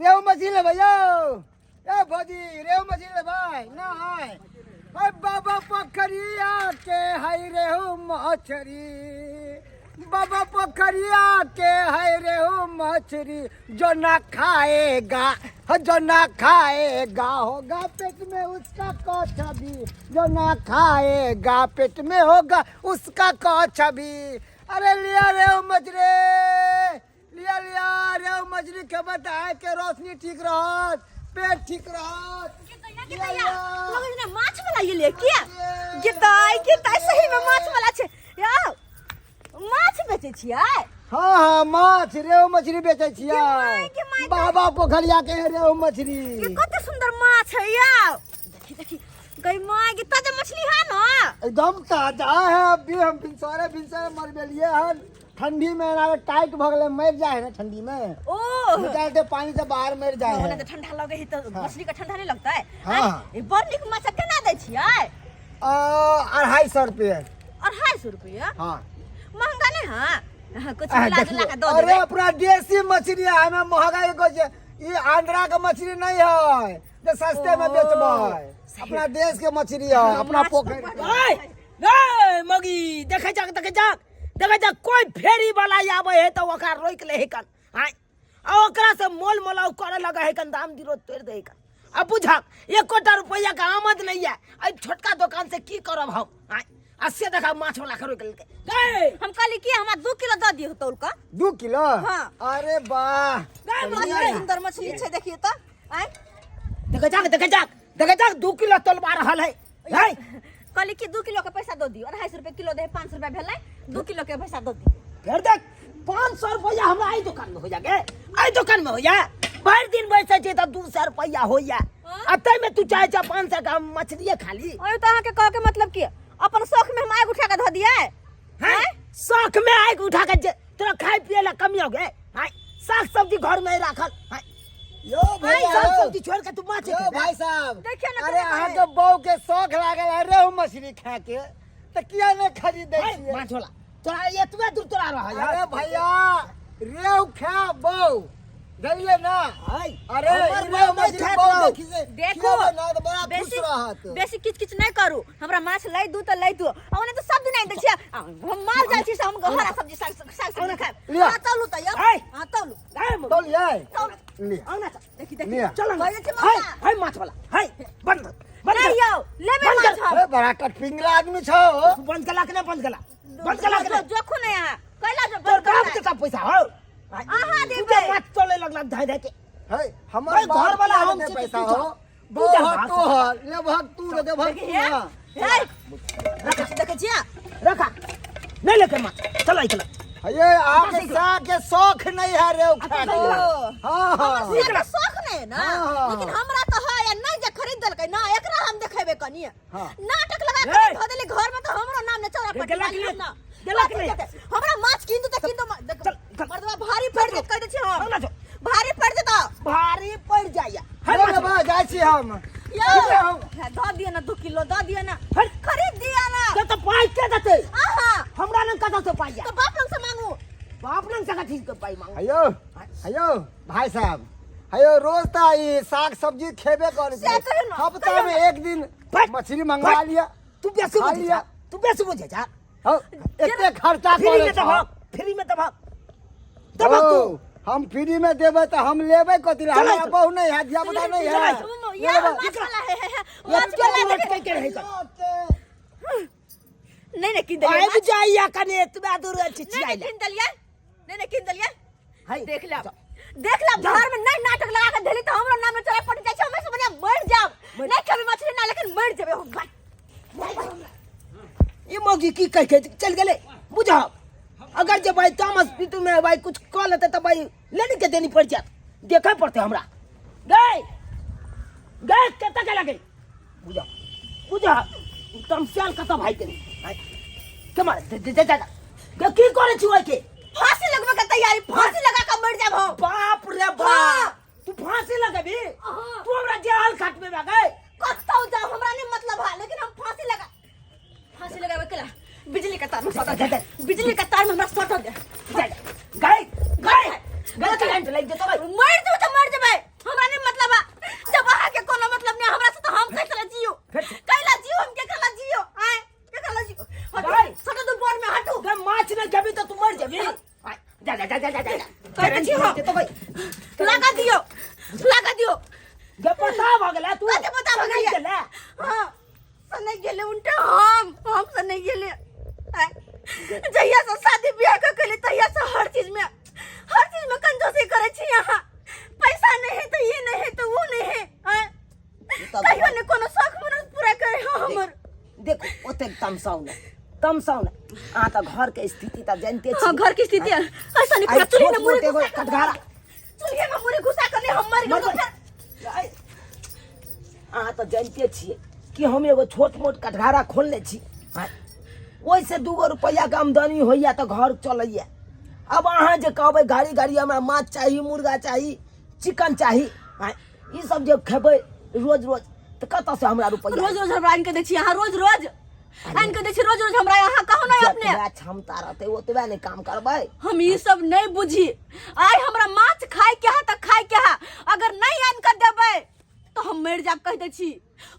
रेहू मछली ले भैया ए भौजी रेहू मछली ले भाई ना है भाई बाबा पोखरिया के है रेहू मछली बाबा पोखरिया के है रेहू मछली जो ना खाएगा होगा पेट में उसका कौछा भी जो ना खाएगा पेट में होगा उसका कौछा भी। अरे लिया रेहू मछली लिया रेहू मछली के बताए के रोशनी ठीक रहत पेट ठीक रहत माछ वाला ये ले क्या गिताई सही में माछ वाला छे यार माछ बेचे छियै। हाँ माछ रेहू मछली बेचे छियै बाबा पोखरिया के रेहू मछली कते सुंदर माछ है यार देखी गई माय की ताजा मछली है ना एकदम ताजा है। अभी हम बिनसारे मर गेलिए हन ठंडी में ना टाइट भ गेले मर जाए ना ठंडी में ओ निकालते पानी से बाहर मर जाए है तो ठंडा लगे ही तो मछली का ठंडा नहीं लगता है। हाँ ये बड़ निक माछ केना दै छियै 250 रुपए 250 रुपया हाँ महंगा नहीं है कुछ मिला जुला के दो अरे अपना देसी मछली है हमें महंगाई को ये आंध्रा का मछली नहीं है जो सस्ते में बेचबै अपना देश के मछली है अपना पोखर मगी देखे जा कोई फेरी वाला आवे है तो ओकरा रोक ले है कन हां ओकरा से मोल मोलाव करे लगे है कन दाम दिरो तोड़ दे कन अब बुझा 1 कोटा रुपया का आमद नहीं है आई छोटका दुकान से की करब हम हां अस्से देखा माछ वाला रोक ले हम कहली कि हमरा 2 किलो द दियो तौल का 2 किलो हां अरे वाह सुंदर मछली छै देखिए तो आई देखे जा 2 किलो तोलबा रहल है कहली कि 2 किलो के पैसा दो दियो 250 रुपए किलो दे 500 रुपए भेलै 2 किलो के पैसा दो दी फिर देख 500 रुपया हमरा आई दुकान में हो जागे आई दुकान में हो जा भर दिन बैठे छे त 200 रुपया हो जा अतै में तू चाहे 500 का मछली खाली ओए तो के कह के मतलब की अपन शौक में हम आग उठा के ध दिए हैं शौक में आग उठा के तोरा खाए पिए ला कमी हो गए हां साग सब्जी घर में राखल हां यो भाई साग सब्जी छोड़ के तू माछ यो भाई साहब देखिए ना अरे अहाँ के बहू के शौक लागल है रेहू मछली खा के त किया ने खरीदै छियै माछ वाला तोरा एतबे दूर तोरा रह अरे भैया रेहू खा बहू गइले ना अरे रेहू मछली बहू देखी से देखो ना तो बड़ा खुश रहत बेसी किच नहीं करू हमरा माछ लै दू त लै दू ओने तो सब दिन दै छियै हम मार जाइ छी हम हरा सब्जी साग सब्जी खाए हां तौलू त यो हां तौलू तौल ये ले आउना त देखि चल हाय माछ वाला हाय बंद ले यो लेबे माछ ए बड़ा कटपिंगला आदमी छौ बंद कला के जोखो नहीं है कैला जो तोर बाप के सब पैसा हो आहा तू देबे माछ तोले लगला धाय के है हमर घर वाला हम से पैसा हो बहुत तो ले भग तू रे भग तू हे रखा देखे छिया रखा नहीं लेके माछ चल आई चला ये आपके साग के शौक नहीं है रे खा के हां हां हमरा शौक नहीं है ना लेकिन हमरा तो है या नहीं जे खरीद देलकै ना एकरा हम देखेबे कनी नाटक लगा के ध देले घर में तो हमरो नाम ने चौरा पट्टी ना हमरा माछ किन दे मर्दवा भारी पड़ दे कह दे छी हम भारी पड़ दे तो भारी पड़ जाया हेलो बा जाय छी हम यो द दियो ना 2 किलो द दियो ना खरीद दिया ना तो पाई के देते आहा हमरा न कता से पाई तो बाप लोग से मांगू बाप न से ठीक के पाई मांगू अयो भाई साहब अयो रोज ता ये साग सब्जी खेबे करे हफ्ता में एक दिन मछली मंगवा लिया तू बेसी बुझे जा इतने खर्चा करे फ्री में दबा हम फ्री में देबे तो हम लेबे कथि हमरा बहु नहीं है दिया बता नहीं है ये माछ वाला है माछ वाला के रहे नहीं किन दलिया आइ जाइया कने एतबा दूर चिचिया किन दलिया नहीं किन दलिया देख ले घर में नहीं नाटक लगा के देली तो हमरो नाम में चढ़ा पड़ जाय छै हमें से बढ़िया मर जाब नहीं कभी मछली ना लेकिन मर जेबे हो भाई ये मोगी की कह के चल गेले बुझा अगर जे भाई तामस पीटू में भाई कुछ कॉल लेते तो भाई लेनी के देनी पड़ जात देखे पड़ते हमरा गए केता के लगे बुझा तुम साल कता भाई के के मार दे की करे छी के फांसी लगवे के तैयारी फांसी लगा के मर जाब हम बाप रे बाप तू फांसी लगबी तू हमरा जेल खाट में गए कतौ जा हमरा नहीं मतलब है लेकिन हम फांसी लगावे केला बिजली का तार में सटा दे बिजली का तार में हमरा सटा दे गए करंट लग जतो भाई मर जेबे जा जा जा जा जा जा कहै छी हम तो भाई लगा दियो गे पता भ गेला तू कते पता भ गेलै हां सने गेले उनटा हम सने गेले जहिया से शादी ब्याह का केले तहिया से हर चीज में कंजूसी करे छी यहां पैसा नहीं है तो ये नहीं है तो वो नहीं है कहियो ने कोनो शौक पूरा करे हमर देखो ओते तमसाउ न आ त घर के स्थिति त जानते छी। हां घर की स्थिति ऐसा नहीं पूरा चुली में मुरे कटघारा चुली में मुरे घुसा करने हम मर गए आ त जानते छी कि हम एगो छोट मोट कटघारा खोलले छी ओइसे 2 रुपया के आमदनी होइया त घर चलैया। अब अहाँ जे कहबै गाड़ी हमरा माछ चाहिए मुर्गा चाहिए चिकन चाहिए ई सब जे खेबै रोज त कत से हमरा रुपया रोज हमरा आन के दै छी यहां रोज आन के दै छी रोज हमरा यहां कहू नहीं अपने क्षमता रहते ओतबे नहीं काम करबै। हम ई सब नहीं बुझी आइ हमरा माछ खाए के त खाए के अगर नहीं आन के देबै तो हम मर जाब कह दै छी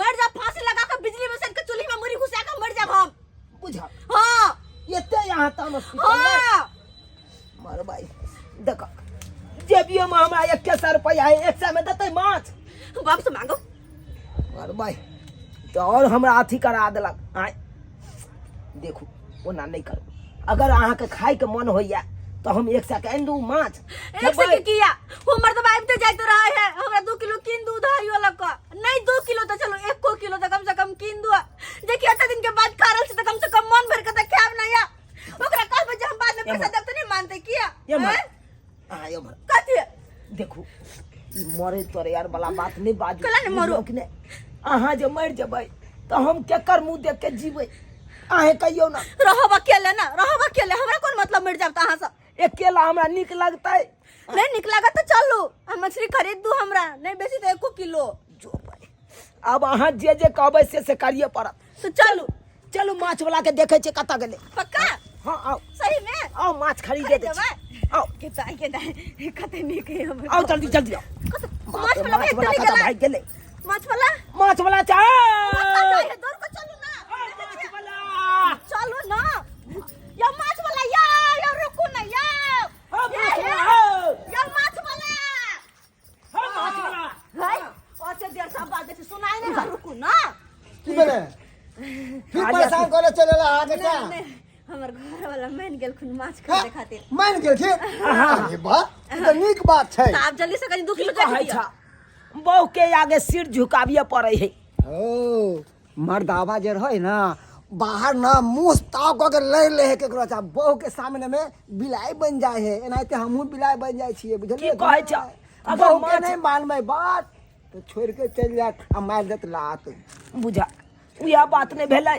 मर जाब फांसी लगा के बिजली में सट के चूल्ही में मुरी घुसा के मर जाब हम बुझा हां एते यहाँ तमस हां मार भाई देख जेबियो में हमरा 100 रुपया है 100 में देते माछ बाप से मांगो मार भाई तो और हमरा अथी करा देलक आय देखू ओना नहीं करू अगर अहाँ के खाए के मन होइया तो हम 100 के आइन दू माछ 100 के किया वो मर्द आइबते जाइत रहे है हमरा 2 किलो कीन दू उधारी वाला का नहीं 2 किलो तो चलो 1 किलो तो कम से कम कीन दू देखिए 8 दिन के बाद कारल से तो कम से कम मन भर के तो खाब नहीं या ओकरा कहबे जे हम बाद में पैसा देब तो नहीं मानते किया ये मर आयो मर कथि देखू मरे तोरे यार वाला बात नहीं बाजू कला ने मरो कि नहीं अहाँ जे मर जेबै तो हम केकर मुंह देख के जीबै आहे कहियो ना रहब अकेले हमरा कोन मतलब मर जाब त अहाँ से अकेला हमरा निक लगतै नहीं निक लागत तो चलू हम मछली खरीद दू हमरा नहीं बेसी तो 1 किलो जो भाई अब अहाँ जे कहबै से करिए पड़त तो चलू माछ वाला के देखे छे कत गेले पक्का हां आओ सही में आओ माछ खरीदे दे आओ के कते निक है हम आओ जल्दी आओ माछ वाला भाई गेले माछ वाला चाहे दौड़ को चलू ना चलो ना या माछ वाला या रुको ना या माछ वाला हाय अच्छा देर से बात से सुनाई नहीं रुको ना की बने फिर परेशान करे चलेला आगे से हमर घर वाला मान गेल खुन माछ खाए खातिर मान गेल छी अरे बा ई त नीक बात छै आप जल्दी से कनी 2 किलो दे दिया बहु के आगे सिर झुकाबिए पड़े है ओ मर्दावा जे रहे ना बाहर ना मुंह ताव क के ले है केकरो चा बहु के सामने में बिलाई बन जाए है एनाते हमहू बिलाई बन जाय छिए बुझलिए की कहै छ अगर मां नहीं मानबै बात तो छोड़ के चल जा आ मार देत लात बुझा यह बात नहीं भेलै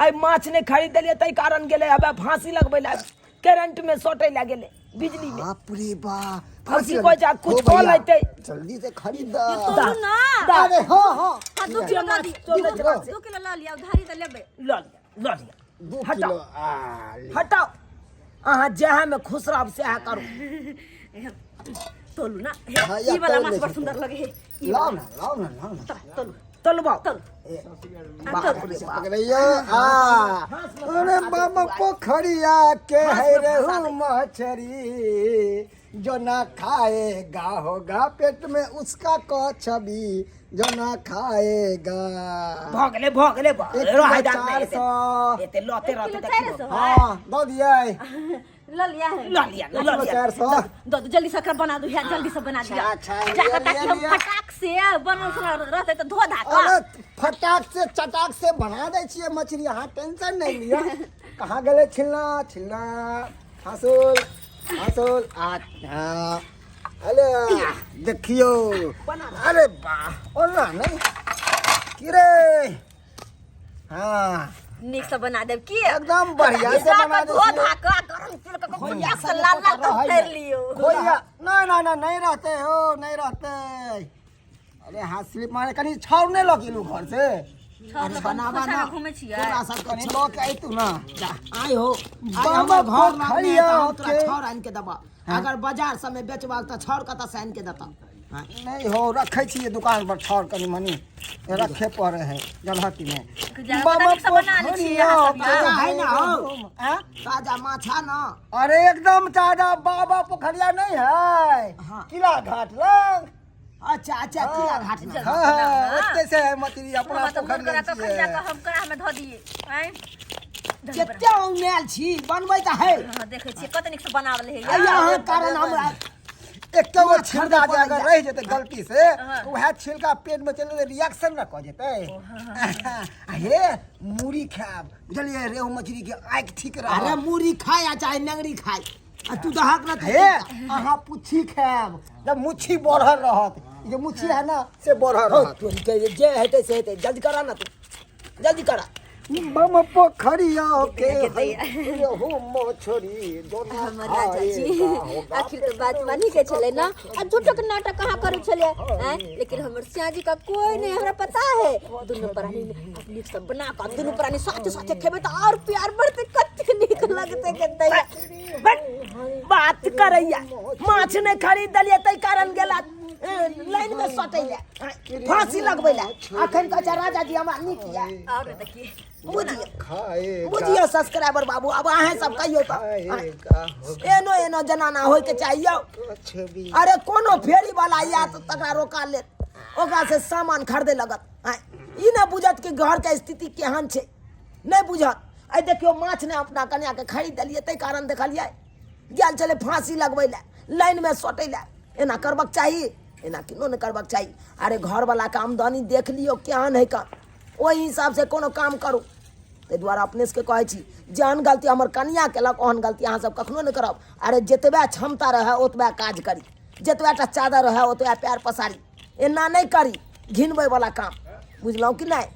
आई माछ नहीं खरीद देलिए तई कारण गेले अब फांसी लगबै ला करंट में सोटे ला गेले बिजली में बाप रे बा फांसी कोई जा कुछ कह लेते जल्दी से खरीद तो ना अरे हां हां 2 किलो ला दी 2 किलो ला लिया उधारी त लेबे ल लिया 2 हटाओ किलो हटाओ अहाँ जहाँ में खुश रहब से करू तोलू ना हाँ, या ई वाला तोल माछ ले बड़ छी। सुंदर लगे है लाओ ना तोलू तलबाओ तोल बाप रे बाप पकड़ियो अरे बाबा पोखरिया के है रेहू मछरी जो ना खाएगा होगा पेट में उसका कछबी जो ना खाएगा भगले रह जा 400 एते लते रहते 400 हाँ दो दिए ल लिया है ल लिया 400 दो जल्दी से बना दो यार जल्दी से बना दिया अच्छा, जाकर लिया, ताकि हम लिया। फटाक से बनल रहते तो धो धा का अरे फटाक से चटाक से बना दे छिए मछली हाँ टेंशन नहीं लिया कहाँ गले छिलना हासुल हाँ अरे देखियो अरे वाह और ना नहीं कि रे हाँ नीक से बना देब की एकदम बढ़िया से बना दे धो धा का गरम तेल का बढ़िया से लाल लाल कर लियो खोइया नहीं रहते हो नहीं रहते अरे हाथ स्लिप मारे कनी छाव नहीं लगिलू घर से अरे बनावा ना घूमे छियै थोड़ा सा कनी लो के आई तू ना आई हो बाबा घर खड़िया तोरा छौर आन के दबा अगर बाजार सब में बेचबा त छौर कत से आन के देता नहीं हो रखे छी दुकान पर छोड़ कनी मनी रखे पड़े है जलहटी में है ना हो ताजा माछा ना। अरे एकदम ताजा बाबा पोखरिया नहीं है हाँ। किला घाट लंग। अच्छा अच्छा किला घाट में। हाँ ओते से है मछली अपना पोखरिया हम करा में धो दिए हैं केते उमेल छी बनबै त है। हां देखे छी कत निक से बनावल है यहाँ कारण हमरा एक तो छिलका जे अगर रह जेते गलती से तो वह छिलका पेट में चले रिएक्शन न क जेते। हे मूरी खाब बुझलिए रेहू मछली के आँख ठीक रह। अरे मूरी खाए या चाहे नंगरी खाए आ तू दहक न हे अहाँ पुच्छी खाब जब मुच्छी बढ़ल रहत ये मुच्छी है ना से बढ़ल रहत। तू जे हेते से हेते जल्दी करा ना तू जल्दी करा। बम पोखरिया के रेहू मछली दोनों हमारा चाची आखिर तो बात मानी के चले ना आ झूठो के नाटक कहां करे चले हैं लेकिन हमर सिया जी का कोई नहीं हमरा पता है दोनों प्राणी अपनी सब बना कर दोनों प्राणी साथ साथ खेबे तो और प्यार बढ़ते कत निक लगते के दैया बात करैया माछ ने खरीद लिया तै कारण गेला लाइन में सटैले फांसी लगबैला अखन का राजा जी हमरा नी किया और देखिए बुझियो सब्सक्राइबर बाबू अब अहाँ सब कहियो तो एनो एनो जनाना होय के चाहिए। अरे कोनो फेरी वाला या तो तकरा रोका ले ओकरा से सामान खरीदे लगत ई ना बुझत कि घर के स्थिति केहन छे नहीं बुझत। आई देखियो माछ ने अपना कन्या के खरीद लिये तै कारण देखलियै गेल चले फांसी लगबै ले लाइन में सटै ले एना करबक चाहिए एना किनो न करबक चाहिए। अरे घर वाला का आमदनी देख लियो केहन है का ओहि हिसाब से कोनो काम करू ते द्वारा अपने से कहै छी जहन गलती हमर कन्या केलक ओहन गलती अहाँ सब कखनो नहीं करब। अरे जतबा क्षमता रहे ओतबा काज करी जतबाटा चादर रहे ओतबा पैर पसारी एना नहीं करी घिनबै वाला काम बुझलौ कि नहीं।